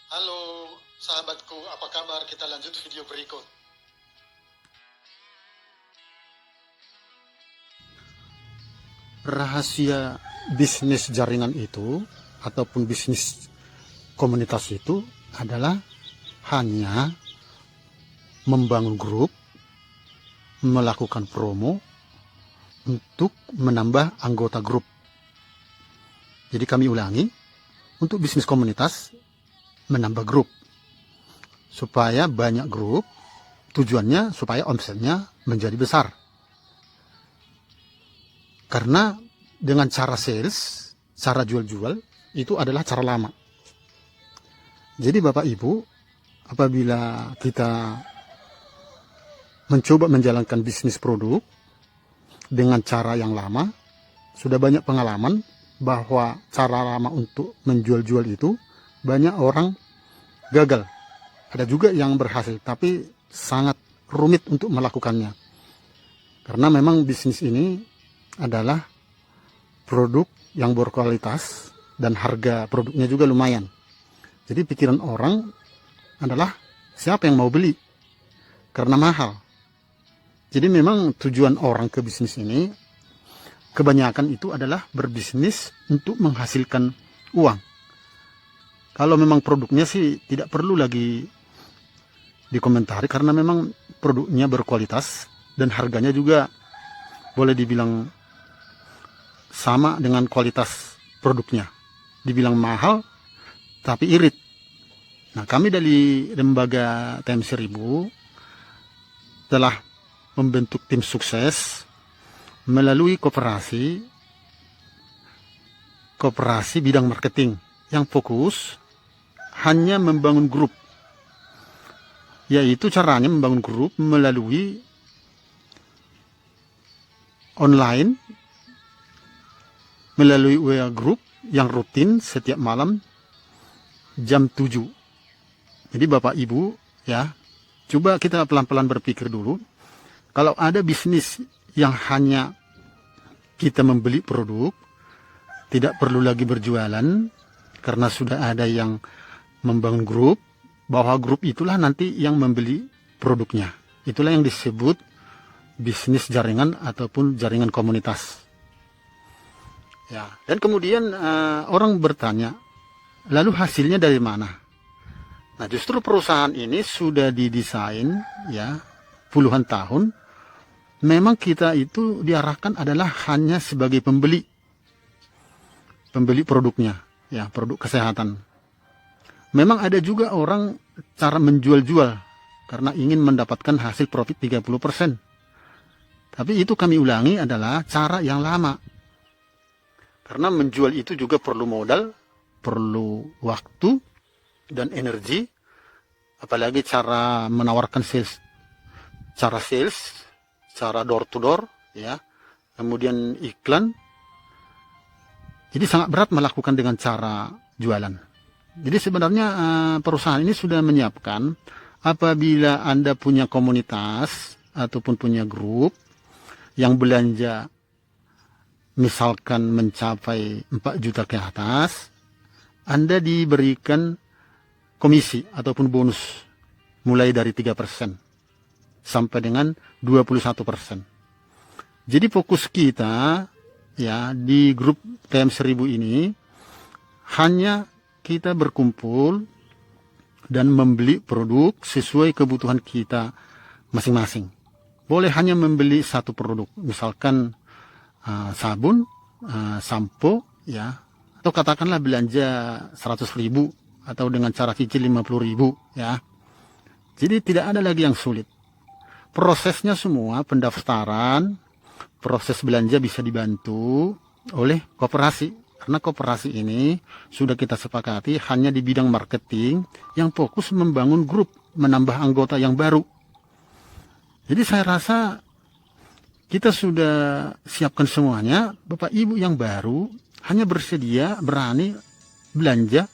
Halo sahabatku, apa kabar? Kita lanjut video berikut. Rahasia bisnis jaringan itu ataupun bisnis komunitas itu adalah hanya membangun grup, melakukan promo untuk menambah anggota grup. Jadi kami ulangi, untuk bisnis komunitas menambah grup supaya banyak grup, tujuannya supaya omsetnya menjadi besar. Karena dengan cara sales, cara jual-jual itu adalah cara lama. Jadi Bapak Ibu, apabila kita mencoba menjalankan bisnis produk dengan cara yang lama, sudah banyak pengalaman bahwa cara lama untuk menjual-jual itu banyak orang gagal. Ada juga yang berhasil, tapi sangat rumit untuk melakukannya. Karena memang bisnis ini adalah produk yang berkualitas dan harga produknya juga lumayan. Jadi pikiran orang adalah siapa yang mau beli karena mahal. Jadi memang tujuan orang ke bisnis ini kebanyakan itu adalah berbisnis untuk menghasilkan uang. Kalau memang produknya sih tidak perlu lagi dikomentari karena memang produknya berkualitas dan harganya juga boleh dibilang sama dengan kualitas produknya. Dibilang mahal tapi irit. Nah, kami dari lembaga TM1000 telah membentuk tim sukses melalui koperasi bidang marketing yang fokus hanya membangun grup. Yaitu caranya membangun grup melalui online, melalui WA Group yang rutin setiap malam jam 7. Jadi Bapak Ibu ya, coba kita pelan-pelan berpikir dulu. Kalau ada bisnis yang hanya kita membeli produk, tidak perlu lagi berjualan karena sudah ada yang membangun grup, bahwa grup itulah nanti yang membeli produknya. Itulah yang disebut bisnis jaringan ataupun jaringan komunitas. Ya, dan kemudian orang bertanya, lalu hasilnya dari mana? Nah, justru perusahaan ini sudah didesain ya puluhan tahun. Memang kita itu diarahkan adalah hanya sebagai pembeli produknya, ya produk kesehatan. Memang ada juga orang cara menjual-jual karena ingin mendapatkan hasil profit 30%. Tapi itu kami ulangi adalah cara yang lama. Karena menjual itu juga perlu modal, perlu waktu dan energi, apalagi cara menawarkan sales, cara door to door, ya, kemudian iklan. Jadi sangat berat melakukan dengan cara jualan. Jadi sebenarnya perusahaan ini sudah menyiapkan apabila Anda punya komunitas ataupun punya grup yang belanja misalkan mencapai 4 juta ke atas, Anda diberikan komisi ataupun bonus mulai dari 3% sampai dengan 21%. Jadi fokus kita ya di grup TM1000 ini hanya kita berkumpul dan membeli produk sesuai kebutuhan kita masing-masing. Boleh hanya membeli satu produk, misalkan sabun, sampo, ya, atau katakanlah belanja 100.000 atau dengan cara cicil 50.000, ya. Jadi tidak ada lagi yang sulit. Prosesnya semua pendaftaran, proses belanja bisa dibantu oleh koperasi. Karena koperasi ini sudah kita sepakati hanya di bidang marketing yang fokus membangun grup, menambah anggota yang baru. Jadi saya rasa kita sudah siapkan semuanya. Bapak Ibu yang baru hanya bersedia, berani belanja,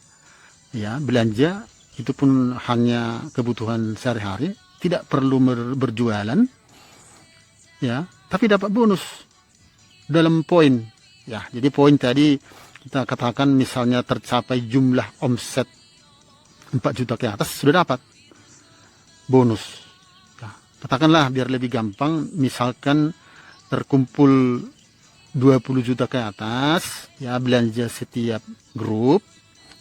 ya belanja itu pun hanya kebutuhan sehari-hari, tidak perlu berjualan, ya, tapi dapat bonus dalam poin. Ya, jadi poin tadi kita katakan misalnya tercapai jumlah omset 4 juta ke atas sudah dapat bonus. Ya, katakanlah biar lebih gampang, misalkan terkumpul 20 juta ke atas, ya belanja setiap grup,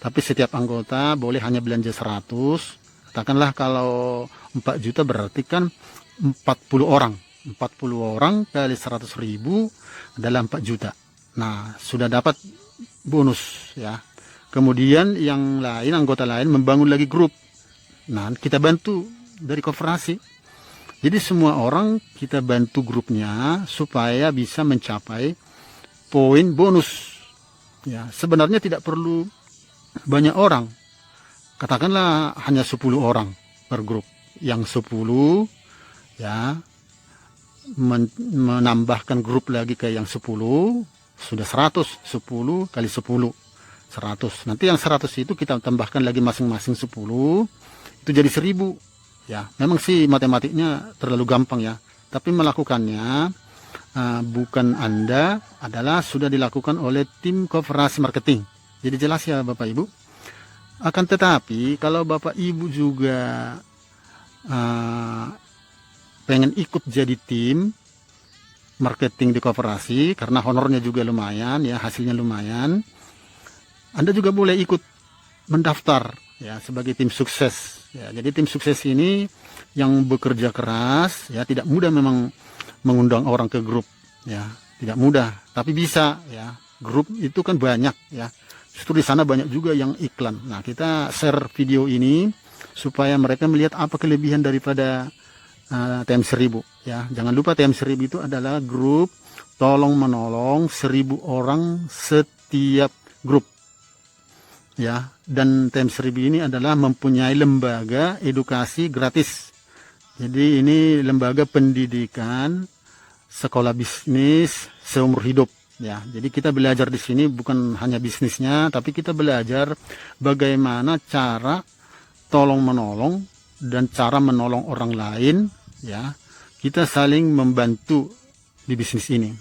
tapi setiap anggota boleh hanya belanja 100. Katakanlah kalau 4 juta berarti kan 40 orang. 40 orang kali 100.000 adalah 4 juta. Nah, sudah dapat bonus ya. Kemudian yang lain, anggota lain membangun lagi grup. Nah, kita bantu dari koperasi. Jadi semua orang kita bantu grupnya supaya bisa mencapai poin bonus. Ya, sebenarnya tidak perlu banyak orang. Katakanlah hanya 10 orang per grup. Yang 10 ya menambahkan grup lagi ke yang 10 sudah 100. 10 kali 10 100. Nanti yang 100 itu kita tambahkan lagi masing-masing 10, itu jadi 1000. Ya, memang sih matematiknya terlalu gampang ya, tapi melakukannya bukan Anda, adalah sudah dilakukan oleh tim koperasi marketing. Jadi jelas ya Bapak Ibu. Akan tetapi kalau Bapak Ibu juga pengen ikut jadi tim marketing di koperasi, karena honornya juga lumayan ya, hasilnya lumayan, Anda juga boleh ikut mendaftar ya sebagai tim sukses ya. Jadi tim sukses ini yang bekerja keras ya, tidak mudah memang mengundang orang ke grup ya, tidak mudah, tapi bisa ya. Grup itu kan banyak ya, justru di sana banyak juga yang iklan. Nah, kita share video ini supaya mereka melihat apa kelebihan daripada TM1000 ya. Jangan lupa TM1000 itu adalah grup tolong menolong 1000 orang setiap grup ya. Dan TM1000 ini adalah mempunyai lembaga edukasi gratis. Jadi ini lembaga pendidikan sekolah bisnis seumur hidup ya. Jadi kita belajar di sini bukan hanya bisnisnya, tapi kita belajar bagaimana cara tolong menolong dan cara menolong orang lain ya. Kita saling membantu di bisnis ini.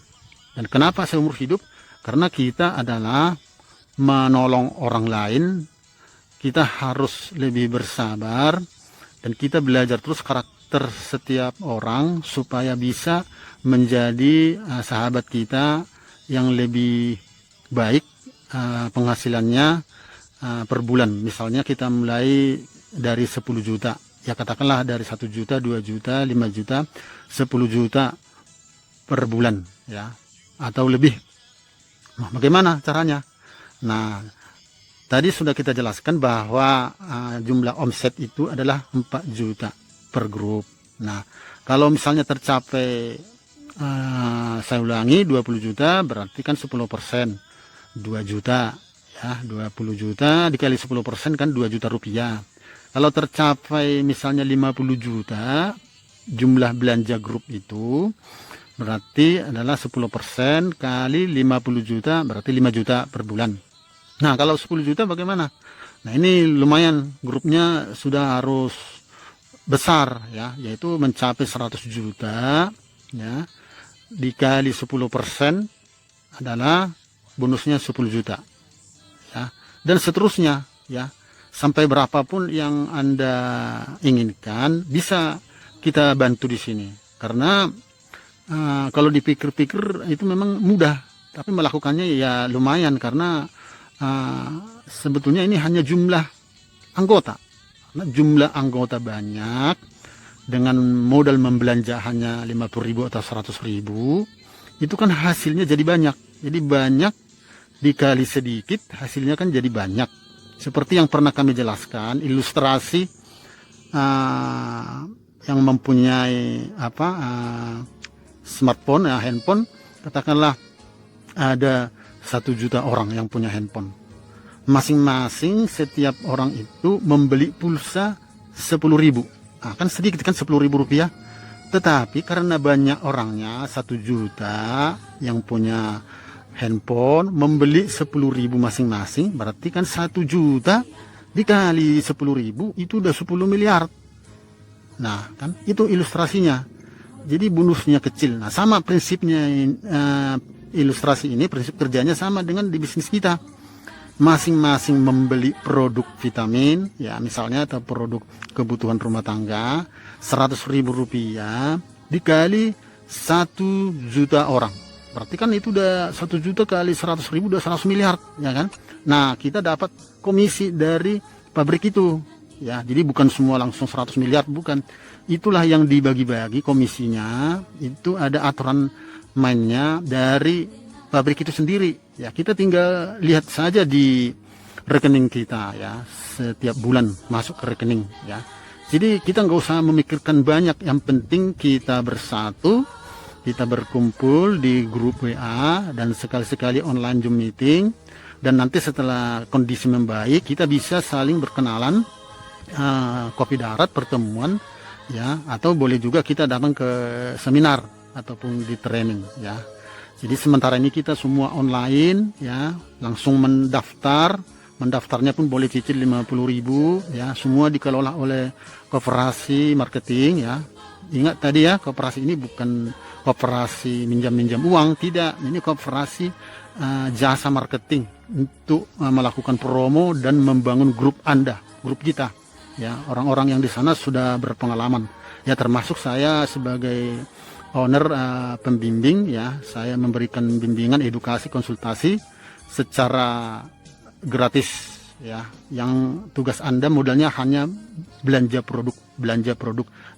Dan kenapa seumur hidup? Karena kita adalah menolong orang lain, kita harus lebih bersabar, dan kita belajar terus karakter setiap orang supaya bisa menjadi sahabat kita yang lebih baik penghasilannya per bulan. Misalnya kita mulai dari 10 juta, ya katakanlah dari 1 juta, 2 juta, 5 juta, 10 juta per bulan ya, atau lebih. Nah, bagaimana caranya? Nah, tadi sudah kita jelaskan bahwa jumlah omset itu adalah 4 juta per grup. Nah, kalau misalnya tercapai, saya ulangi, 20 juta berarti kan 10%, 2 juta ya, 20 juta dikali 10% kan 2 juta rupiah. Kalau tercapai misalnya 50 juta jumlah belanja grup itu, berarti adalah 10% kali 50 juta berarti 5 juta per bulan. Nah, kalau 10 juta bagaimana? Nah, ini lumayan, grupnya sudah harus besar ya, yaitu mencapai 100 juta ya, dikali 10% adalah bonusnya 10 juta ya, dan seterusnya ya, sampai berapapun yang Anda inginkan bisa kita bantu di sini. Karena kalau dipikir-pikir itu memang mudah, tapi melakukannya ya lumayan, karena sebetulnya ini hanya jumlah anggota. Karena jumlah anggota banyak, dengan modal membelanja hanya 50.000 atau 100.000, itu kan hasilnya jadi banyak. Jadi banyak dikali sedikit, hasilnya kan jadi banyak. Seperti yang pernah kami jelaskan, ilustrasi yang mempunyai smartphone, handphone, katakanlah ada 1 juta orang yang punya handphone. Masing-masing setiap orang itu membeli pulsa 10.000. Nah, kan sedikit kan 10.000 rupiah. Tetapi karena banyak orangnya, 1 juta yang punya handphone membeli 10.000 masing-masing, berarti kan 1 juta dikali 10.000 itu udah 10 miliar. Nah, kan itu ilustrasinya. Jadi bonusnya kecil. Nah, sama prinsipnya, ilustrasi ini, prinsip kerjanya sama dengan di bisnis kita. masing-masing membeli produk vitamin, ya misalnya atau produk kebutuhan rumah tangga, Rp100.000 dikali 1 juta orang. Berarti kan itu udah 1 juta kali 100.000 udah 100 miliar, ya kan? Nah, kita dapat komisi dari pabrik itu, ya. Jadi bukan semua langsung 100 miliar, bukan. Itulah yang dibagi-bagi komisinya. Itu ada aturan mainnya dari pabrik itu sendiri. Ya, kita tinggal lihat saja di rekening kita, ya. Setiap bulan masuk ke rekening, ya. Jadi kita nggak usah memikirkan banyak. Yang penting kita bersatu, kita berkumpul di grup WA dan sekali-sekali online Zoom meeting, dan nanti setelah kondisi membaik kita bisa saling berkenalan, kopi darat, pertemuan, ya, atau boleh juga kita datang ke seminar ataupun di training, ya. Jadi sementara ini kita semua online, ya, langsung mendaftarnya pun boleh cicil 50.000, ya, semua dikelola oleh koperasi marketing, ya. Ingat tadi ya, koperasi ini bukan koperasi minjam-minjam uang, tidak. Ini koperasi jasa marketing untuk melakukan promo dan membangun grup Anda, grup kita. Ya, orang-orang yang di sana sudah berpengalaman. Ya, termasuk saya sebagai owner pembimbing, ya, saya memberikan bimbingan, edukasi, konsultasi secara gratis, ya. Yang tugas Anda modalnya hanya belanja produk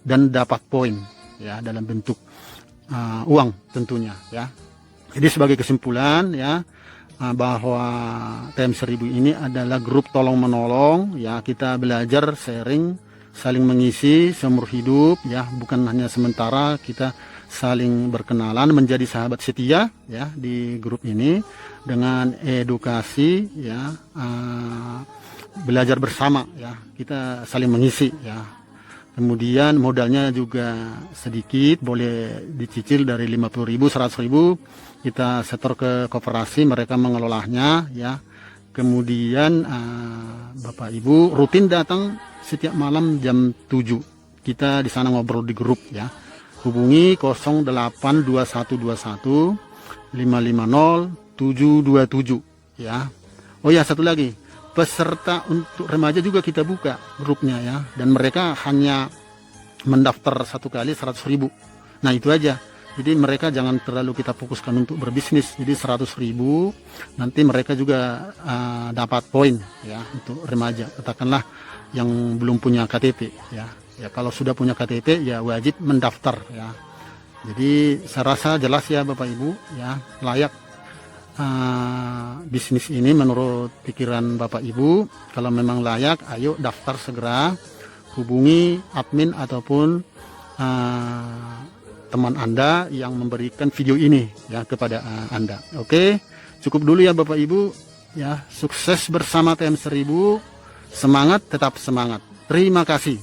dan dapat poin, ya, dalam bentuk uang tentunya, ya. Jadi sebagai kesimpulan, ya, bahwa TM1000 ini adalah grup tolong menolong, ya, kita belajar, sharing, saling mengisi seumur hidup, ya, bukan hanya sementara. Kita saling berkenalan, menjadi sahabat setia, ya, di grup ini dengan edukasi, ya, belajar bersama, ya, kita saling mengisi, ya. Kemudian modalnya juga sedikit, boleh dicicil dari 50.000, 100.000, kita setor ke koperasi, mereka mengelolanya, ya. Kemudian Bapak Ibu rutin datang setiap malam jam 7. Kita di sana ngobrol di grup, ya. Hubungi 082121 550 727, ya. Oh ya, satu lagi, peserta untuk remaja juga kita buka grupnya, ya, dan mereka hanya mendaftar satu kali 100.000. Nah, itu aja. Jadi mereka jangan terlalu kita fokuskan untuk berbisnis. Jadi 100.000 nanti mereka juga dapat poin, ya, untuk remaja. Katakanlah yang belum punya KTP, ya. Ya, kalau sudah punya KTP ya wajib mendaftar, ya. Jadi saya rasa jelas ya Bapak Ibu, ya, layak bisnis ini menurut pikiran Bapak Ibu. Kalau memang layak, ayo daftar segera, hubungi admin ataupun teman Anda yang memberikan video ini, ya, kepada Anda. Oke, cukup dulu ya Bapak Ibu, ya. Sukses bersama TM1000, semangat, tetap semangat. Terima kasih.